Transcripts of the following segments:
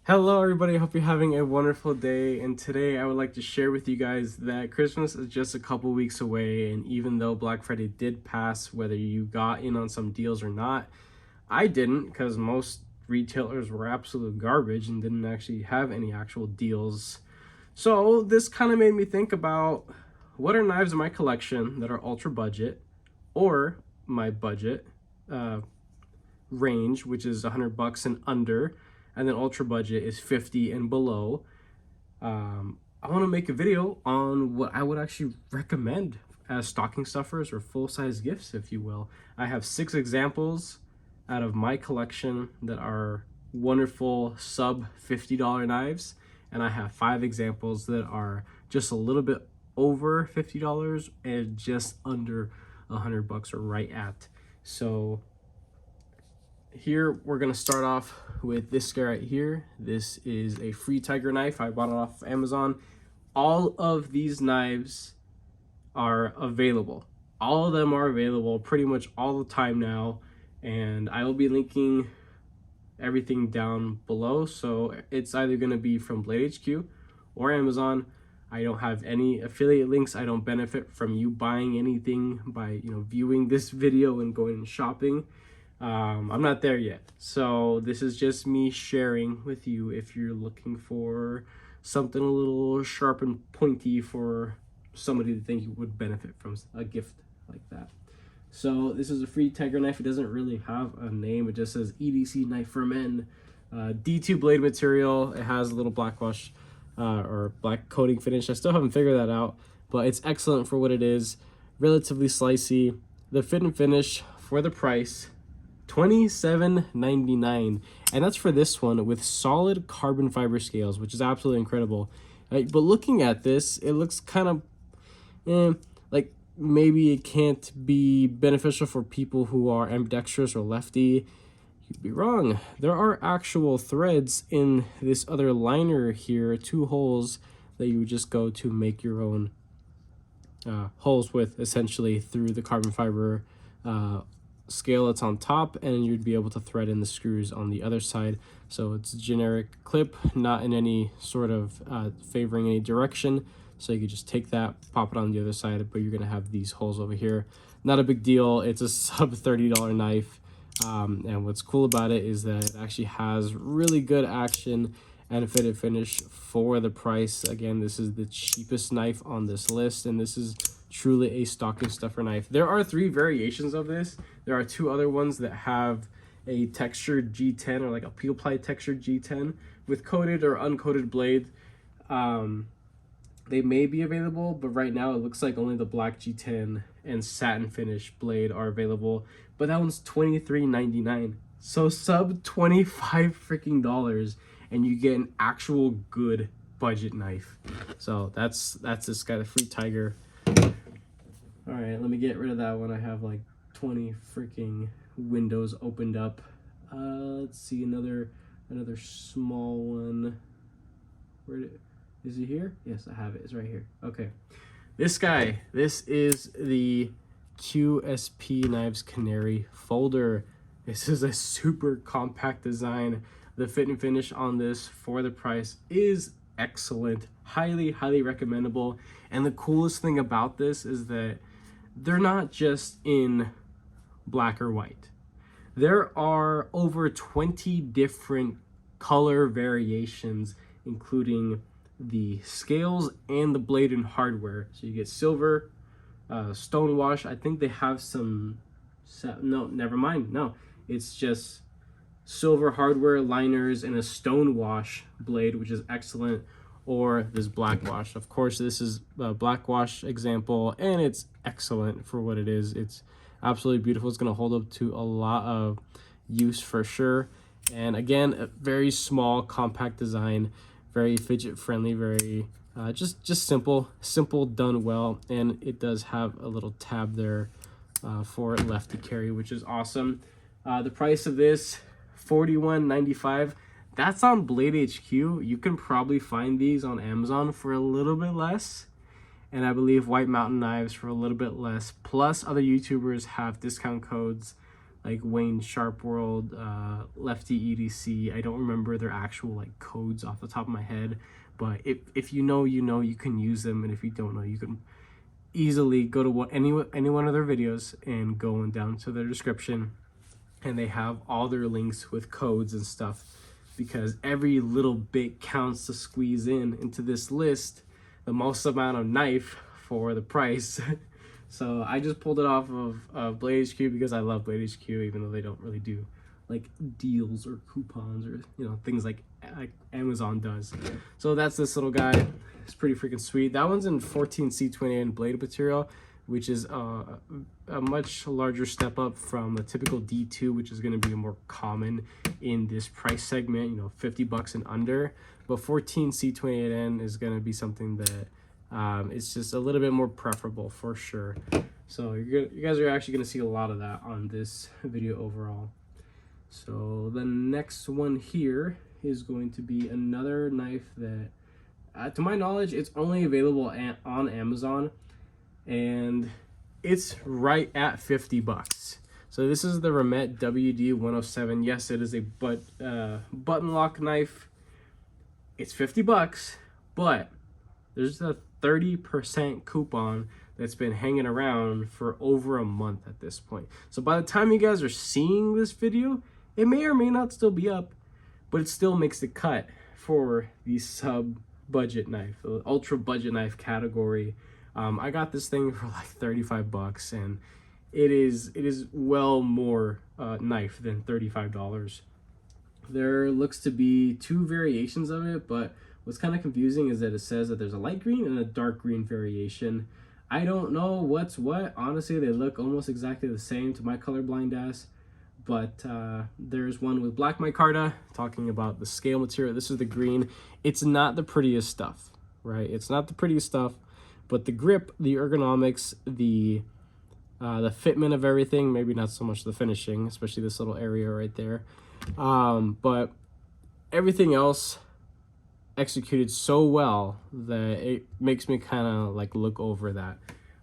Hello everybody, hope you're having a wonderful day, and today I would like to share with you guys that Christmas is just a couple weeks away, and even though Black Friday did pass, whether you got in on some deals or not, I didn't, because most retailers were absolute garbage and didn't actually have any actual deals. So this kind of made me think about what are knives in my collection that are ultra budget or my budget range, which is $100 and under, and then ultra budget is 50 and below. I want to make a video on what I would actually recommend as stocking stuffers or full-size gifts, if you will. I have 6 examples out of my collection that are wonderful sub $50 knives, and I have 5 examples that are just a little bit over $50 and just under $100 or right at. So here we're gonna start off with this guy right here. This is a free tiger knife. I bought it off Amazon. All of these knives are available. All of them are available pretty much all the time now, and I will be linking everything down below. So it's either gonna be from Blade HQ or Amazon. I don't have any affiliate links. I don't benefit from you buying anything by viewing this video and going and shopping. I'm not there yet, so this is just me sharing with you if you're looking for something a little sharp and pointy for somebody to think you would benefit from a gift like that. So this is a free tiger knife. It doesn't really have a name. It just says EDC knife for men. D2 blade material. It has a little black wash or black coating finish. I still haven't figured that out, but it's excellent for what it is. Relatively slicey. The fit and finish for the price, $27.99, and that's for this one with solid carbon fiber scales, which is absolutely incredible. But looking at this, it looks kind of like maybe it can't be beneficial for people who are ambidextrous or lefty. You'd be wrong. There are actual threads in this other liner here, 2 holes that you would just go to make your own holes with, essentially through the carbon fiber scale that's on top, and you'd be able to thread in the screws on the other side. So it's a generic clip, not in any sort of favoring any direction. So you could just take that, pop it on the other side, but you're gonna have these holes over here. Not a big deal. It's a sub $30 knife. And what's cool about it is that it actually has really good action and fit and finish for the price. Again, this is the cheapest knife on this list, and this is truly a stocking stuffer knife. There are 3 variations of this. There are 2 other ones that have a textured G10 or like a peel ply textured G10 with coated or uncoated blade. They may be available, but right now it looks like only the black G10 and satin finish blade are available. But that one's $23.99. So sub $25 freaking dollars, and you get an actual good budget knife. So that's this guy, the free tiger. All right, let me get rid of that one. I have like 20 freaking windows opened up. Let's see, another small one. Is it here? Yes, I have it. It's right here. Okay. This guy, this is the QSP Knives Canary Folder. This is a super compact design. The fit and finish on this for the price is excellent. Highly recommendable. And the coolest thing about this is that they're not just in black or white. There are over 20 different color variations, including the scales and the blade and hardware. So you get silver, stonewash. I think they have some, no, never mind. No, it's just silver hardware liners and a stonewash blade, which is excellent, or this black wash. Of course, this is a black wash example, and it's excellent for what it is. It's absolutely beautiful. It's going to hold up to a lot of use for sure. And again, a very small, compact design, very fidget friendly, very just simple done well. And it does have a little tab there for lefty carry, which is awesome. The price of this, $41.95. That's on Blade HQ. You can probably find these on Amazon for a little bit less, and I believe White Mountain Knives for a little bit less. Plus, other YouTubers have discount codes like Wayne Sharp World, Lefty EDC. I don't remember their actual like codes off the top of my head, but if you know, you know, you can use them, and if you don't know, you can easily go to any one of their videos and go on down to their description, and they have all their links with codes and stuff, because every little bit counts to squeeze into this list the most amount of knife for the price. So I just pulled it off of Blade HQ because I love Blade HQ, even though they don't really do like deals or coupons or, you know, things like Amazon does. So that's this little guy. It's pretty freaking sweet. That one's in 14C28 blade material, which is a much larger step up from the typical D2, which is going to be more common in this price segment, you know, 50 bucks and under. But 14C28N is going to be something that it's just a little bit more preferable for sure. So you guys are actually going to see a lot of that on this video overall. So the next one here is going to be another knife that, to my knowledge, it's only available on Amazon, and it's right at 50 bucks. So this is the Remt WD107. Yes, it is a button lock knife. It's 50 bucks, but there's a 30% coupon that's been hanging around for over a month at this point. So by the time you guys are seeing this video, it may or may not still be up, but it still makes the cut for the sub budget knife, the ultra budget knife category. I got this thing for like 35 bucks, and it is well more knife than $35. There looks to be two variations of it, but what's kind of confusing is that it says that there's a light green and a dark green variation. I don't know what's what. Honestly, they look almost exactly the same to my colorblind ass. But there's one with black micarta, talking about the scale material. This is the green. It's not the prettiest stuff, right? It's not the prettiest stuff, but the grip, the ergonomics, the fitment of everything, maybe not so much the finishing, especially this little area right there. But everything else executed so well that it makes me kind of like look over that.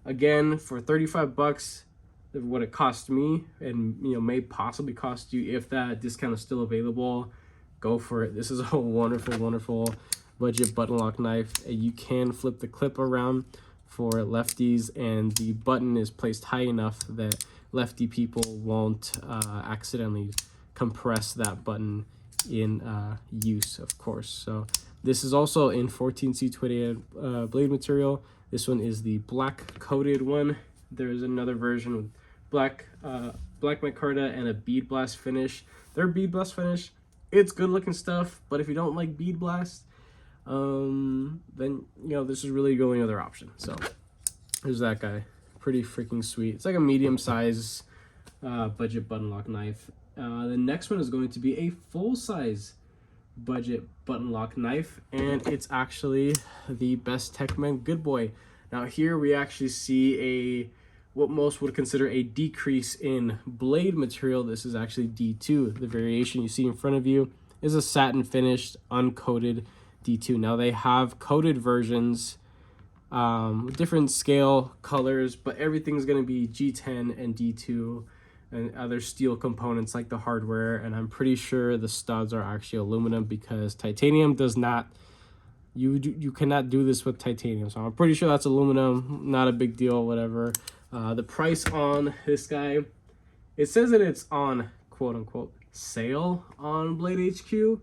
Again, for 35 bucks, what it cost me, and you know, may possibly cost you if that discount is still available, go for it. This is a wonderful budget button lock knife. You can flip the clip around for lefties, and the button is placed high enough that lefty people won't accidentally compress that button in use, of course. So this is also in 14C28 blade material. This one is the black coated one. There's another version with black micarta and a bead blast finish. Their bead blast finish, it's good looking stuff, but if you don't like bead blast, then you know, this is really the only other option. So there's that guy. Pretty freaking sweet. It's like a medium size budget button lock knife. The next one is going to be a full size budget button lock knife, and it's actually the best Techman Good Boy. Now here we actually see what most would consider a decrease in blade material. This is actually D2. The variation you see in front of you is a satin finished uncoated D2. Now they have coated versions with different scale colors, but everything's going to be G10 and D2 and other steel components like the hardware, and I'm pretty sure the studs are actually aluminum, because titanium does not, you cannot do this with titanium. So I'm pretty sure that's aluminum. Not a big deal, whatever. The price on this guy, it says that it's on quote unquote sale on Blade HQ,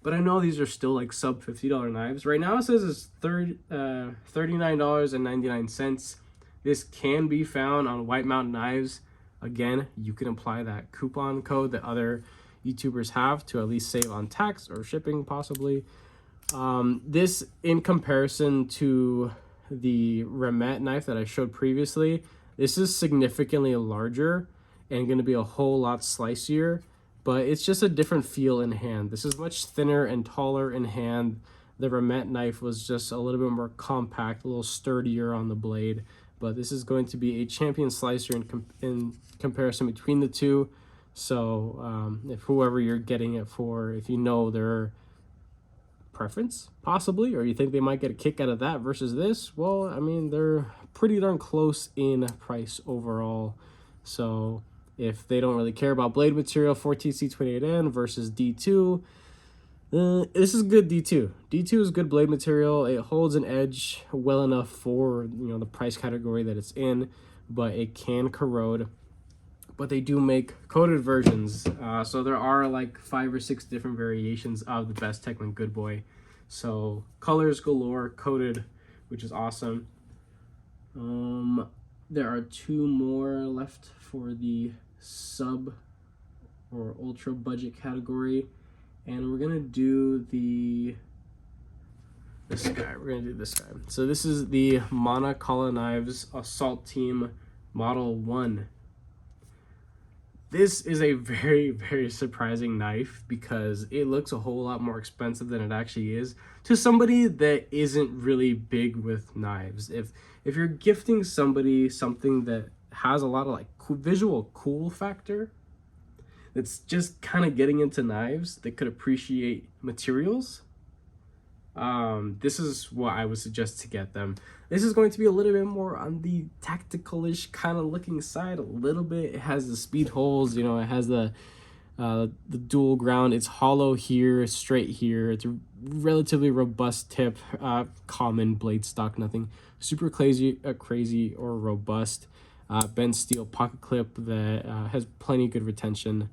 but I know these are still like sub $50 knives. Right now it says it's $39.99. This can be found on White Mountain Knives. Again, you can apply that coupon code that other YouTubers have to at least save on tax or shipping possibly. This, in comparison to the Remt knife that I showed previously, this is significantly larger and going to be a whole lot slicier, but it's just a different feel in hand. This is much thinner and taller in hand. The Remt knife was just a little bit more compact, a little sturdier on the blade, but this is going to be a champion slicer in comparison between the two. So if whoever you're getting it for, if you know their preference possibly, or you think they might get a kick out of that versus this, well, I mean, they're pretty darn close in price overall. So if they don't really care about blade material, 14C28N versus D2. This is good D2. D2 is good blade material. It holds an edge well enough for, you know, the price category that it's in, but it can corrode. But they do make coated versions. So there are like 5 or 6 different variations of the best Techman Good Boy. So colors galore, coated, which is awesome. There are 2 more left for the sub or ultra budget category, and we're gonna do this guy. We're gonna do this guy. So this is the Monocala Knives Assault Team Model 1. This is a very, very surprising knife because it looks a whole lot more expensive than it actually is to somebody that isn't really big with knives. If you're gifting somebody something that has a lot of like visual cool factor, that's just kind of getting into knives, that could appreciate materials, this is what I would suggest to get them. This is going to be a little bit more on the tactical-ish kind of looking side, a little bit. It has the speed holes, you know, it has the dual ground. It's hollow here, straight here. It's a relatively robust tip, common blade stock, nothing super crazy or robust. Bent steel pocket clip that has plenty of good retention.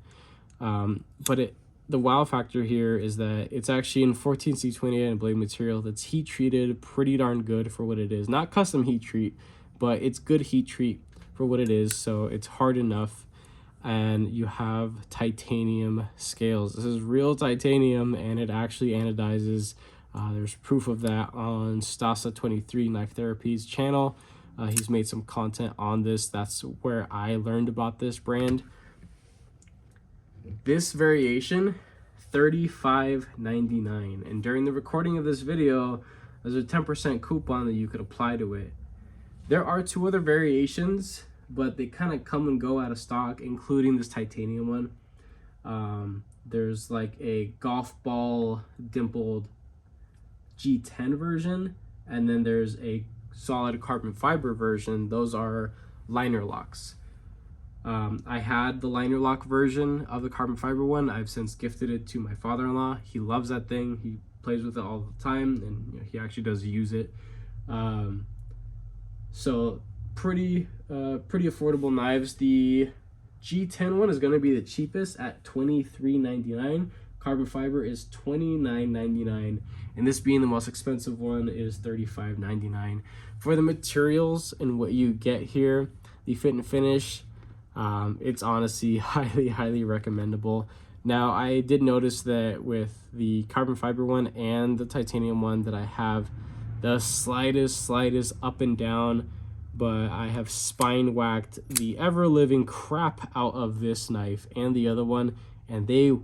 But the wow factor here is that it's actually in 14C28 and blade material that's heat treated pretty darn good for what it is. Not custom heat treat, but it's good heat treat for what it is. So it's hard enough. And you have titanium scales. This is real titanium, and it actually anodizes. There's proof of that on Stasa23 Knife Therapy's channel. He's made some content on this. That's where I learned about this brand. This variation, $35.99, and during the recording of this video, there's a 10% coupon that you could apply to it. There are 2 other variations, but they kind of come and go out of stock, including this titanium one. There's like a golf ball dimpled G10 version, and then there's a solid carbon fiber version. Those are liner locks. I had the liner lock version of the carbon fiber one. I've since gifted it to my father-in-law. He loves that thing. He plays with it all the time, and you know, he actually does use it. So pretty affordable knives. The G10 one is going to be the cheapest at $23.99. Carbon fiber is $29.99, and this being the most expensive one is $35.99. For the materials and what you get here, the fit and finish, it's honestly highly recommendable. Now, I did notice that with the carbon fiber one and the titanium one that I have the slightest up and down, but I have spine whacked the ever-living crap out of this knife and the other one, and they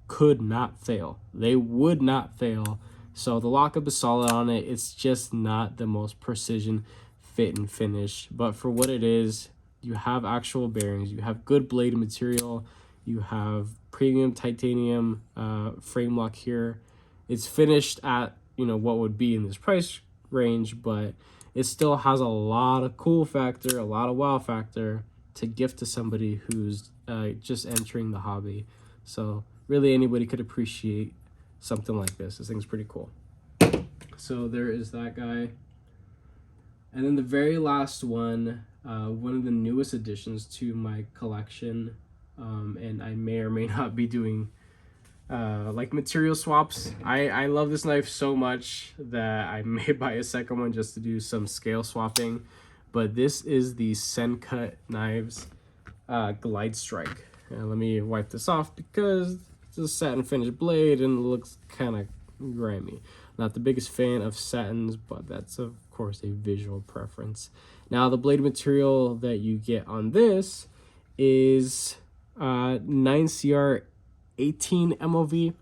could not fail. They would not fail. So the lockup is solid on it. It's just not the most precision fit and finish, but for what it is, you have actual bearings, you have good blade material, you have premium titanium frame lock here. It's finished at, you know, what would be in this price range, but it still has a lot of cool factor, a lot of wow factor to gift to somebody who's just entering the hobby. So really anybody could appreciate something like this. This thing's pretty cool. So there is that guy. And then the very last one, one of the newest additions to my collection, and I may or may not be doing like material swaps. I love this knife so much that I may buy a second one just to do some scale swapping. But this is the SCUT Knives Glide Strike. And let me wipe this off because it's a satin finished blade and it looks kind of grimy. Not the biggest fan of satins, but that's of course a visual preference. Now the blade material that you get on this is 9CR 18 MOV,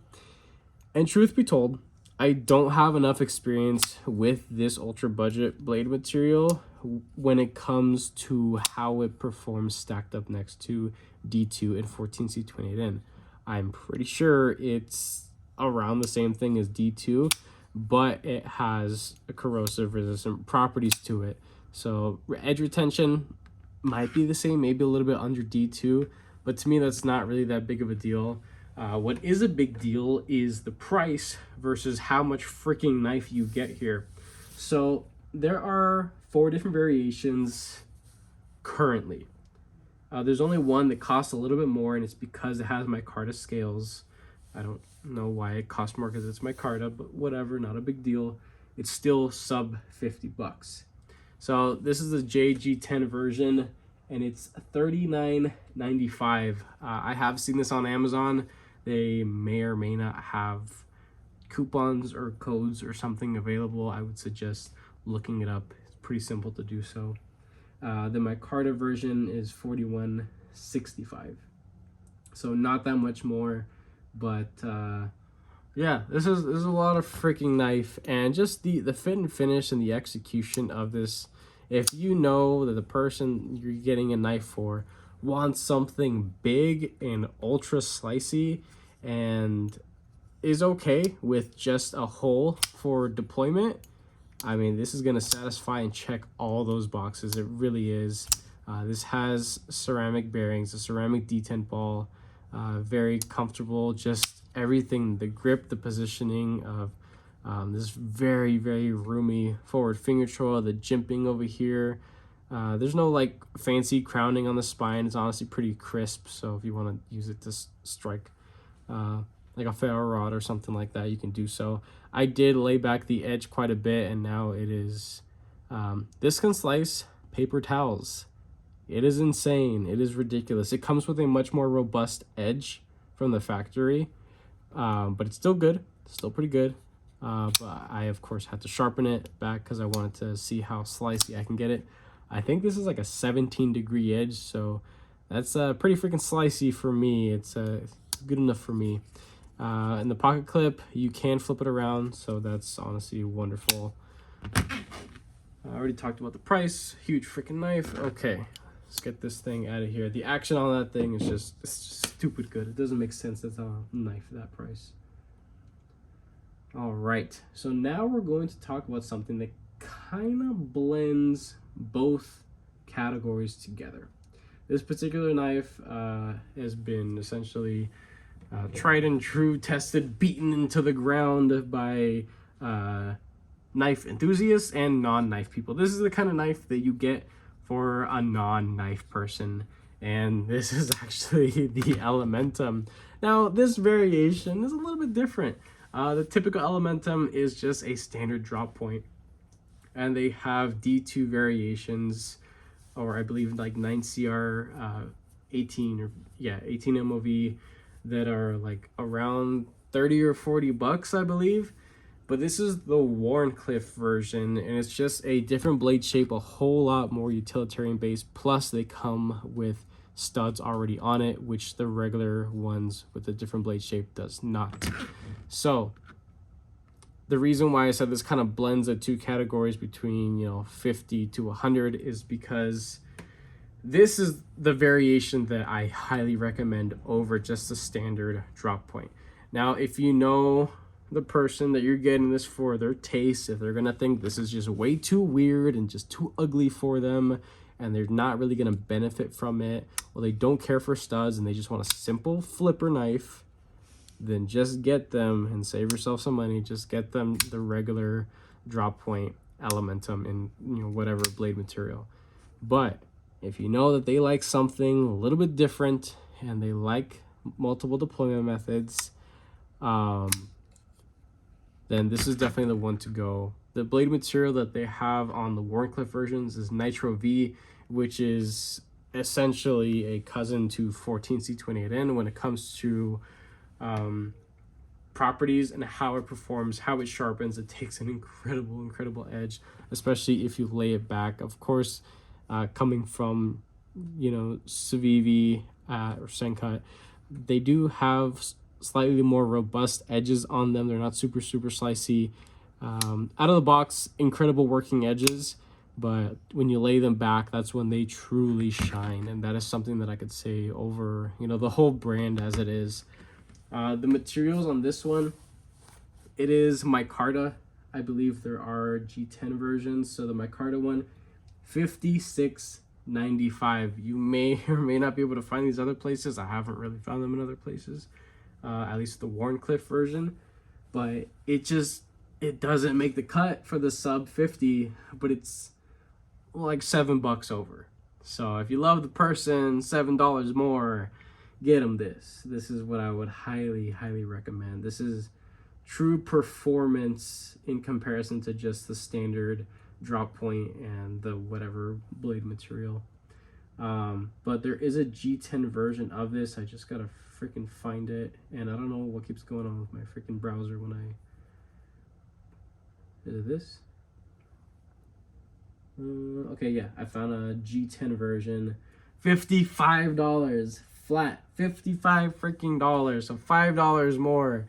and truth be told, I don't have enough experience with this ultra budget blade material when it comes to how it performs stacked up next to D2 and 14C28N. I'm pretty sure it's around the same thing as D2, but it has a corrosive resistant properties to it. So edge retention, might be the same, maybe a little bit under D2, but to me that's not really that big of a deal. What is a big deal is the price versus how much freaking knife you get here. So there are 4 different variations currently. There's only one that costs a little bit more, and it's because it has micarta scales. I don't know why it costs more because it's micarta, but whatever, not a big deal. It's still sub 50 bucks. So this is the JG10 version, and it's $39.95. I have seen this on Amazon. They may or may not have coupons or codes or something available. I would suggest looking it up. It's pretty simple to do so. The micarta version is $41.65. So not that much more, but yeah, this is a lot of freaking knife, and just the fit and finish and the execution of this. If you know that the person you're getting a knife for wants something big and ultra slicey and is okay with just a hole for deployment, I mean, this is going to satisfy and check all those boxes. It really is. This has ceramic bearings, a ceramic detent ball, very comfortable, just everything, the grip, the positioning of this very, very roomy forward finger choil, the jimping over here. There's no like fancy crowning on the spine. It's honestly pretty crisp, so if you want to use it to strike like a ferro rod or something like that, you can do so. I did lay back the edge quite a bit, and now it is this can slice paper towels. It is insane. It is ridiculous. It comes with a much more robust edge from the factory, but it's still good. It's still pretty good. But I of course had to sharpen it back because I wanted to see how slicey I can get it. I think this is like a 17-degree edge, so that's pretty freaking slicey for me. It's good enough for me. In the pocket clip, you can flip it around, so that's honestly wonderful. I already talked about the price. Huge freaking knife. Okay, let's get this thing out of here. The action on that thing is it's just stupid good. It doesn't make sense that's a knife for that price. All right, so now we're going to talk about something that kind of blends both categories together. This particular knife has been essentially tried and true, tested, beaten into the ground by knife enthusiasts and non-knife people. This is the kind of knife that you get for a non-knife person, and this is actually the Elementum. Now, this variation is a little bit different. The typical Elementum is just a standard drop point, and they have D2 variations, or I believe like 9CR 18 or 18 MOV that are like around 30 or 40 bucks, I believe. But this is the Wharncliffe version, and it's just a different blade shape, a whole lot more utilitarian based, plus they come with studs already on it, which the regular ones with a different blade shape does not. So the reason why I said this kind of blends the two categories between 50 to 100 is because this is the variation that I highly recommend over just a standard drop point. Now, if you know the person that you're getting this for, their taste, if they're gonna think this is just way too weird and just too ugly for them, and they're not really gonna benefit from it, or they don't care for studs and they just want a simple flipper knife, then just get them and save yourself some money. Just get them the regular drop point Elementum in whatever blade material. But if you know that they like something a little bit different and they like multiple deployment methods, then this is definitely the one to go. The blade material that they have on the Wharncliffe versions is Nitro V, which is essentially a cousin to 14C28N when it comes to properties and how it performs, how it sharpens. It takes an incredible edge, especially if you lay it back. Of course, coming from Savi or SCUT, they do have slightly more robust edges on them. They're not super slicey. Out of the box, incredible working edges, but when you lay them back, that's when they truly shine, and that is something that I could say over the whole brand as it is. The materials on this one, it is micarta. I believe there are G10 versions, so the micarta one, $56.95. $24.95. You may or may not be able to find these other places. I haven't really found them in other places, at least the Warncliffe version. But it doesn't make the cut for the sub 50, but it's like $7 over. So if you love the person, $7 more, get them this. This is what I would highly, highly recommend. This is true performance in comparison to just the standard drop point and the whatever blade material. But there is a G10 version of this. I just gotta freaking find it, and I don't know what keeps going on with my freaking browser when I... Is it this? Okay, yeah, I found a G10 version. $55 flat. $55 freaking dollars. So $5 more,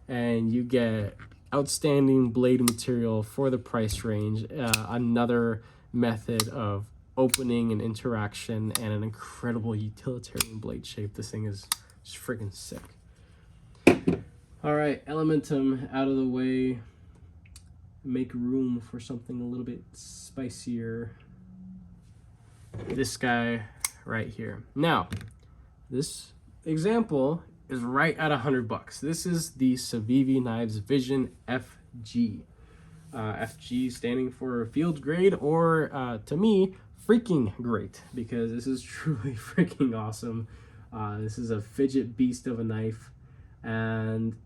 and you get outstanding blade material for the price range. Another method of opening and interaction, and an incredible utilitarian blade shape. This thing is just freaking sick. All right, Elementum out of the way. Make room for something a little bit spicier. This guy right here. Now, this example is right at $100. This is the Savi Knives Vision FG. FG standing for field grade, or to me, freaking great, because this is truly freaking awesome. This is a fidget beast of a knife, and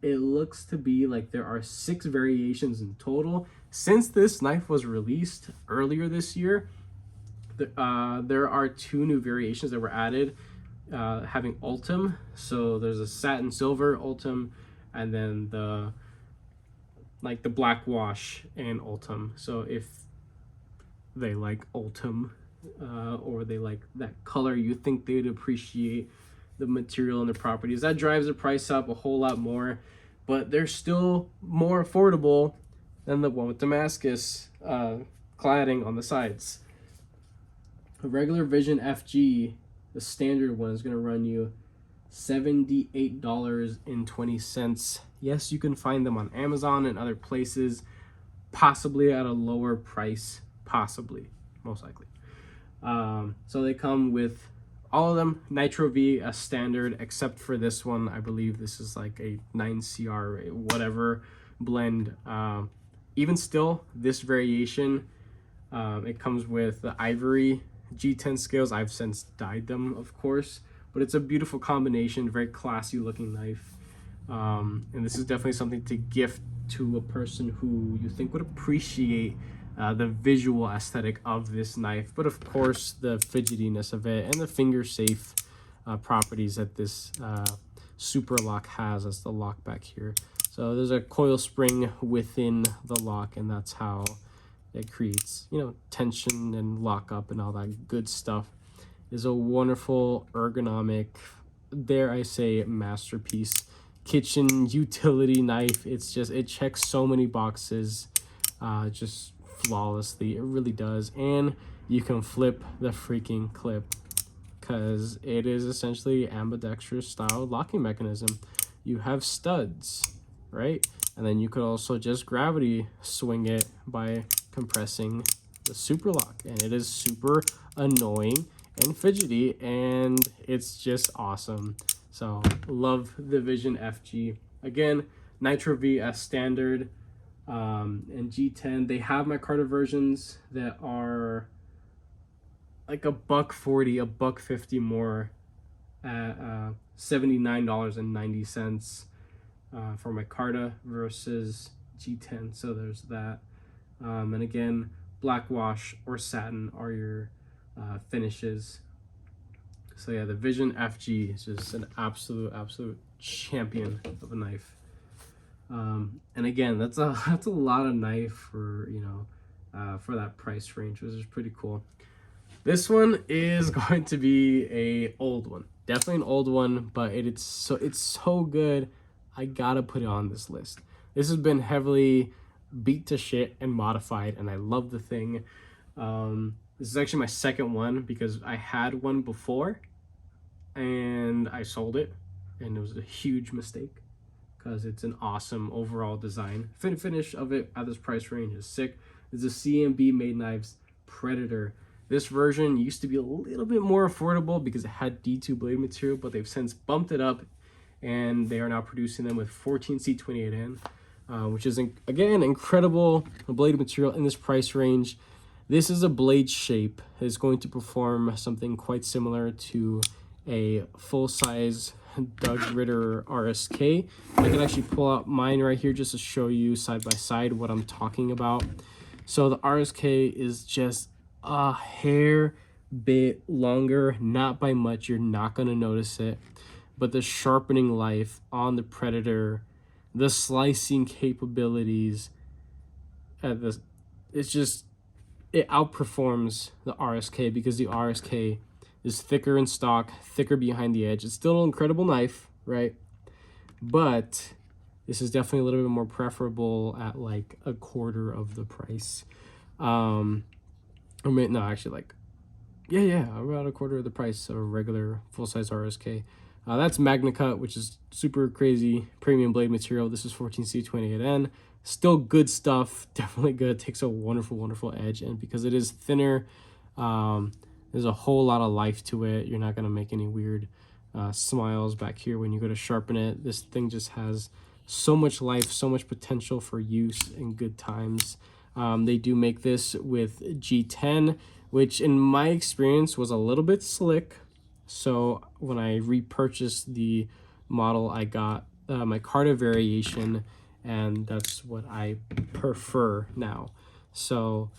it looks to be like there are 6 variations in total. Since this knife was released earlier this year, there are 2 new variations that were added, having Ultim. So there's a satin silver Ultim, and then the black wash and Ultim. So if they like Ultim, or they like that color, you think they'd appreciate the material and the properties. That drives the price up a whole lot more, but they're still more affordable than the one with Damascus cladding on the sides. A regular Vision FG, the standard one, is going to run you $78.20. Yes, you can find them on Amazon and other places, possibly at a lower price, possibly, most likely. So they come with all of them Nitro V as standard, except for this one. I believe this is like a 9CR whatever blend. Even still, this variation, it comes with the ivory G10 scales. I've since dyed them, of course, but it's a beautiful combination, very classy looking knife. And this is definitely something to gift to a person who you think would appreciate the visual aesthetic of this knife, but of course the fidgetiness of it and the finger safe properties that this super lock has as the lock back here. So there's a coil spring within the lock, and that's how it creates, you know, tension and lock up and all that good stuff. Is a wonderful ergonomic, dare I say, masterpiece kitchen utility knife. It's just, it checks so many boxes just flawlessly. It really does. And you can flip the freaking clip, because it is essentially ambidextrous style locking mechanism. You have studs, right? And then you could also just gravity swing it by compressing the super lock, and it is super annoying and fidgety, and it's just awesome. So love the Vision FG. Again, Nitro V as standard, and G10. They have my Carter versions that are like $140, $150 more at $79.90 for my Carta versus G10. So there's that. And again, black wash or satin are your finishes. So yeah, the Vision FG is just an absolute champion of a knife. And again, that's a lot of knife for, you know, for that price range, which is pretty cool. This one is going to be a old one, definitely an old one, but it's so good, I gotta put it on this list. This has been heavily beat to shit and modified, and I love the thing. This is actually my second one, because I had one before and I sold it, and it was a huge mistake, because it's an awesome overall design. Finish of it at this price range is sick. It's a CNB Made Knives Predator, This version used to be a little bit more affordable because it had D2 blade material, but they've since bumped it up, and they are now producing them with 14C28N, which is, again, incredible blade material in this price range. This is a blade shape. It's going to perform something quite similar to a full-size Doug Ritter RSK. I can actually pull out mine right here just to show you side by side what I'm talking about. So the RSK is just a hair bit longer, not by much. You're not going to notice it, but the sharpening life on the Predator, the slicing capabilities, it's just, it outperforms the RSK because the RSK is thicker in stock, thicker behind the edge. It's still an incredible knife, right? But this is definitely a little bit more preferable at like a quarter of the price. No, actually, like, yeah, about a quarter of the price of a regular full-size RSK. That's Magna Cut, which is super crazy premium blade material. This is 14C28N. Still good stuff, definitely good. Takes a wonderful edge, and because it is thinner, there's a whole lot of life to it. You're not gonna make any weird smiles back here when you go to sharpen it. This thing just has so much life, so much potential for use in good times. They do make this with G10, which in my experience was a little bit slick. So when I repurchased the model, I got my Carta variation, and that's what I prefer now. So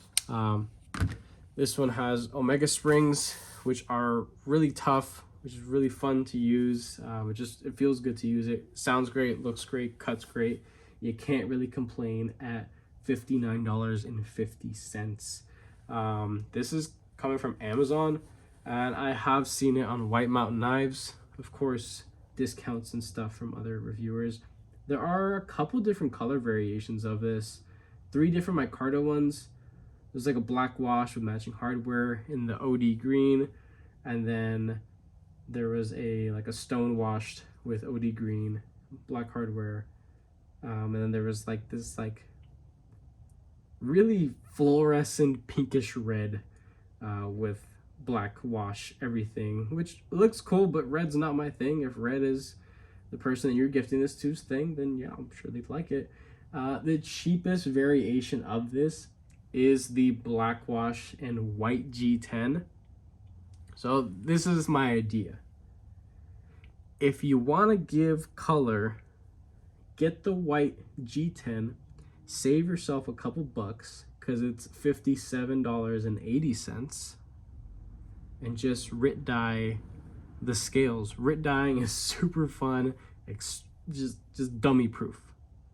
this one has Omega springs, which are really tough, which is really fun to use. It feels good to use it. Sounds great, looks great, cuts great. You can't really complain at $59.50. This is coming from Amazon, and I have seen it on White Mountain Knives. Of course, discounts and stuff from other reviewers. There are a couple different color variations of this. 3 different micarta ones. There's like a black wash with matching hardware in the OD green, and then there was a stone washed with OD green, black hardware, and then there was like this really fluorescent pinkish red with black wash everything, which looks cool, but red's not my thing. If red is the person that you're gifting this to's thing, then yeah, I'm sure they'd like it. The cheapest variation of this is the black wash and white G10. So this is my idea. If you want to give color, get the white G10, save yourself a couple bucks because it's $57.80, and just Rit dye the scales. Rit dyeing is super fun, just dummy proof.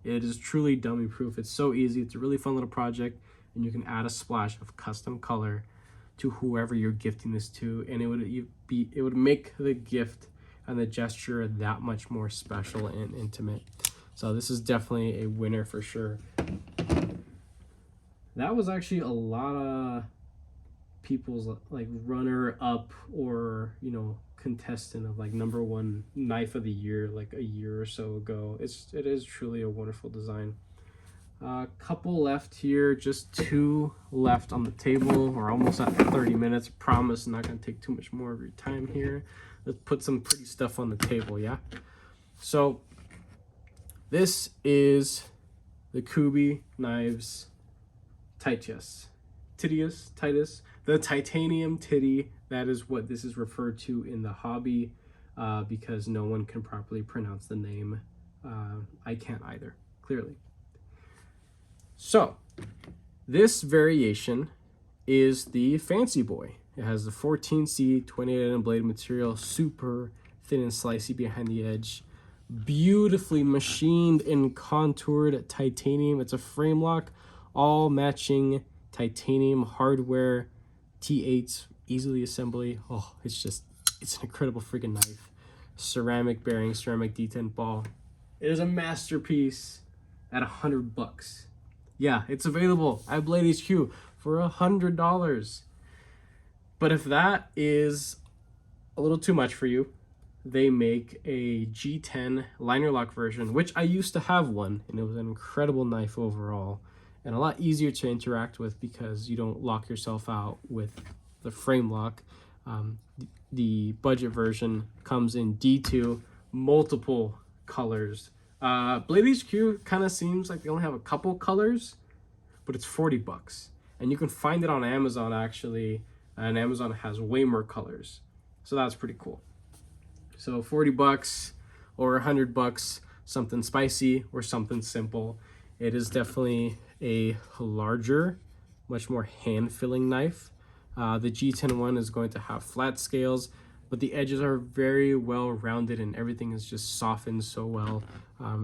It is truly dummy proof. It's so easy. It's a really fun little project, and you can add a splash of custom color to whoever you're gifting this to, and it would make the gift and the gesture that much more special and intimate. So this is definitely a winner for sure. That was actually a lot of people's like runner up, or contestant of like #1 knife of the year like a year or so ago. It is truly a wonderful design. Couple left here, just 2 left on the table. We're almost at 30 minutes. Promise I'm not gonna take too much more of your time here. Let's put some pretty stuff on the table, yeah? So this is the Kooby Knives Titus, the titanium titty. That is what this is referred to in the hobby, because no one can properly pronounce the name. I can't either, clearly. So this variation is the Fancy Boy. It has the 14C28N blade material, super thin and slicey behind the edge, beautifully machined and contoured titanium. It's a frame lock, all matching titanium hardware, T8s, easily assembly. Oh, it's an incredible freaking knife. Ceramic bearing, ceramic detent ball. It is a masterpiece at $100. Yeah, it's available at Blade HQ for $100. But if that is a little too much for you, they make a G10 liner lock version, which I used to have one, and it was an incredible knife overall, and a lot easier to interact with because you don't lock yourself out with the frame lock. The budget version comes in D2, multiple colors. Blade HQ kind of seems like they only have a couple colors, but it's $40, and you can find it on Amazon actually, and Amazon has way more colors, so that's pretty cool. So $40 or $100, something spicy or something simple. It is definitely a larger, much more hand-filling knife. The G10 one is going to have flat scales, but the edges are very well rounded and everything is just softened so well.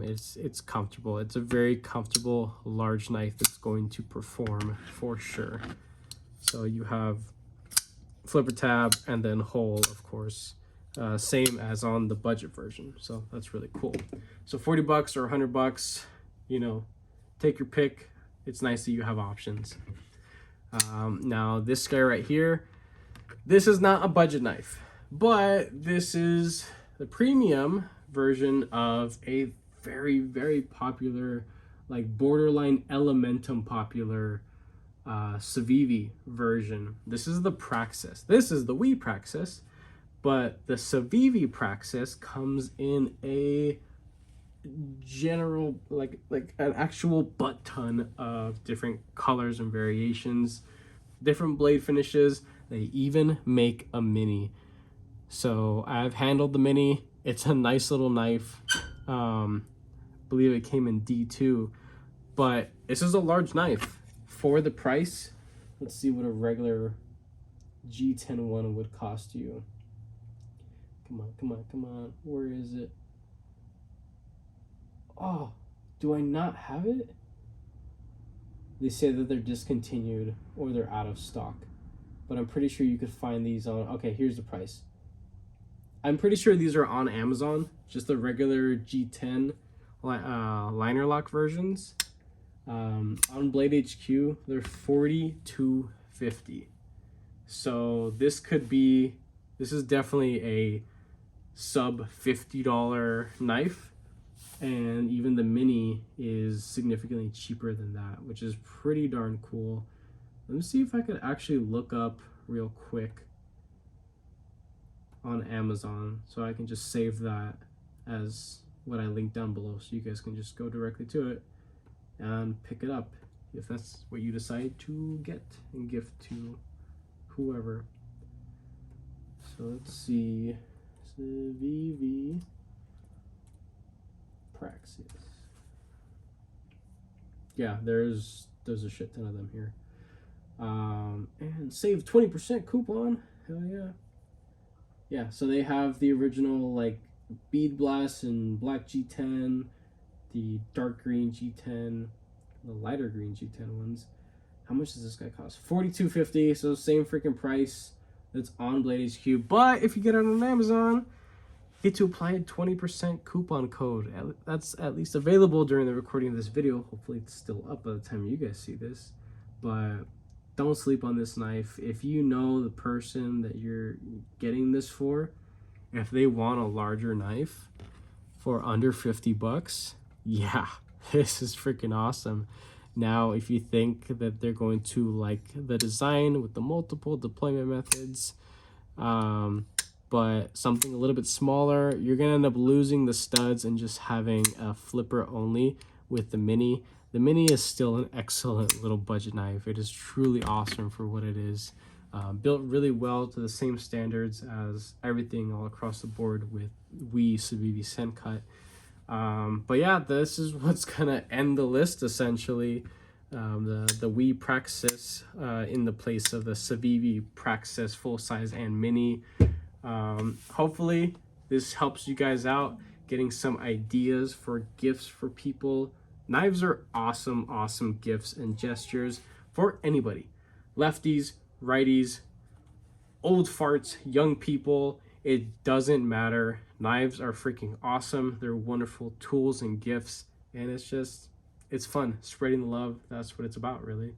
It's comfortable. It's a very comfortable large knife that's going to perform for sure. So you have flipper tab and then hole, of course, same as on the budget version. So that's really cool. So $40 or $100, you know, take your pick. It's nice that you have options. Now this guy right here, this is not a budget knife, but this is the premium version of a very, very popular, like borderline Elementum popular Saive version. This is the Praxis. This is the WD Praxis, but the Saive Praxis comes in a general, like an actual butt ton of different colors and variations, different blade finishes. They even make a mini. So I've handled the mini. It's a nice little knife. Believe it came in D2, but this is a large knife for the price. Let's see what a regular G10 one would cost you. Come on, come on, come on. Where is it? Oh, do I not have it? They say that they're discontinued or they're out of stock, but I'm pretty sure you could find these on, okay, here's the price. I'm pretty sure these are on Amazon, just the regular G10 liner lock versions. On Blade HQ, they're $42.50. So this is definitely a sub $50 knife. And even the mini is significantly cheaper than that, which is pretty darn cool. Let me see if I could actually look up real quick on Amazon, so I can just save that as what I link down below, so you guys can just go directly to it and pick it up if that's what you decide to get and gift to whoever. So let's see, Saive Praxis. Yeah, there's a shit ton of them here. And save 20% coupon. Hell yeah. Yeah, so they have the original like bead blast and black G10, the dark green G10, the lighter green G10 ones. How much does this guy cost? $42.50, so same freaking price that's on Blade HQ. But if you get it on Amazon, get to apply a 20% coupon code. That's at least available during the recording of this video. Hopefully it's still up by the time you guys see this. But don't sleep on this knife. If you know the person that you're getting this for, if they want a larger knife for under $50, yeah, this is freaking awesome. Now, if you think that they're going to like the design with the multiple deployment methods, but something a little bit smaller, you're gonna end up losing the studs and just having a flipper only with the mini. The mini is still an excellent little budget knife. It is truly awesome for what it is. Built really well to the same standards as everything all across the board with Saive SCUT. But yeah, this is what's gonna end the list essentially. The WD Praxis in the place of the Saive Praxis full size and mini. Hopefully this helps you guys out, getting some ideas for gifts for people. Knives are awesome, awesome gifts and gestures for anybody. Lefties, righties, old farts, young people, it doesn't matter. Knives are freaking awesome. They're wonderful tools and gifts, and it's fun. Spreading the love, that's what it's about, really.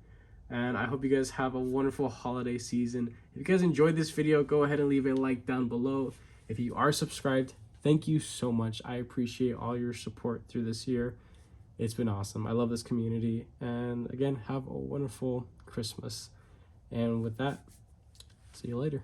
And I hope you guys have a wonderful holiday season. If you guys enjoyed this video, go ahead and leave a like down below. If you are subscribed, thank you so much. I appreciate all your support through this year. It's been awesome. I love this community. And again, have a wonderful Christmas. And with that, See you later.